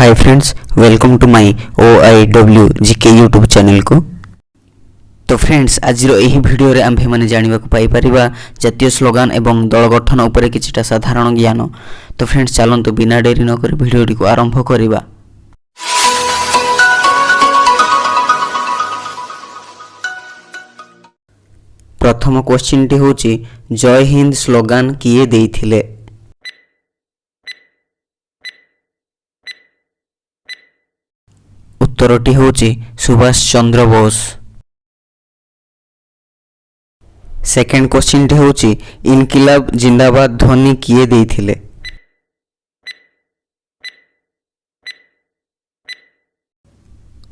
Hi friends, welcome to my OIW GK YouTube channel को। तो friends, आज यही वीडियो रे आम्भे माने जानिबा को पाई परिबा जातीय स्लोगान एवं दल गठन उपरे किछटा साधारण ज्ञान। तो फ्रेंड्स, चलंतु बिना देरी न करी वीडियो को आरंभ करिबा। प्रथम क्वेश्चन टी होची जय हिंद स्लोगान किए देइथिले? उत्तरटी होची सुभाष चंद्र बोस। सेकेंड क्वेश्चन टी होची इनकिलाब जिंदाबाद ध्वनि किए देइथिले?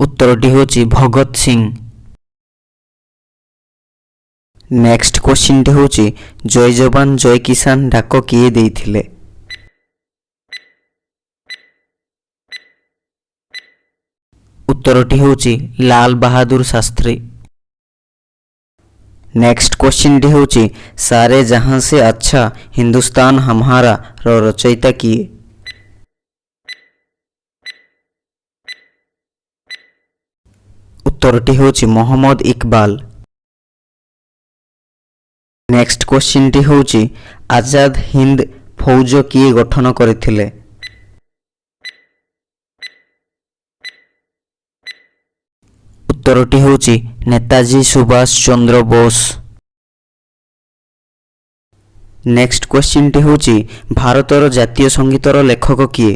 उत्तरटी होची भगत सिंह। नेक्स्ट क्वेश्चन टी होची जय जवान जय किसान डाक किए देइथिले? उत्तरटी होची लाल बहादुर शास्त्री। नेक्स्ट क्वेश्चन टी होची सारे जहां से अच्छा हिंदुस्तान हमारा रो रचयिता किए? उत्तरटी होची मोहम्मद इकबाल। नेक्स्ट क्वेश्चन टी होची आजाद हिंद फौज किए गठन करथिले? उत्तरटी होची नेताजी सुभाष चंद्र बोस। नेक्स्ट क्वेश्चन टी होची भारतर जातीय संगीतर लेखक किए?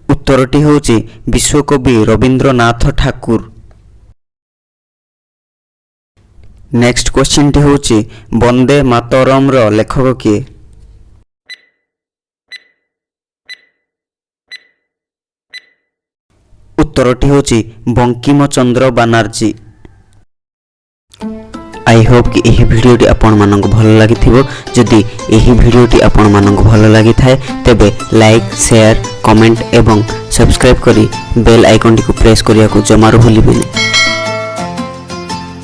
उत्तरटी होची विश्वकवि रवींद्रनाथ ठाकुर। नेक्स्ट क्वेश्चन टी होची वंदे मातरम रो लेखक किए? उत्तरटी होची बंकिम चंद्र बनर्जी। आई होप कि यही वीडियोटी आपण मानक भल लगी थिबो। जदि यही वीडियोटी आपण मानक भल लगी थाए तेबे लाइक शेयर कमेंट एवं सब्सक्राइब करी बेल आइकन टी को प्रेस करिया को जमारो भूलिबेनी।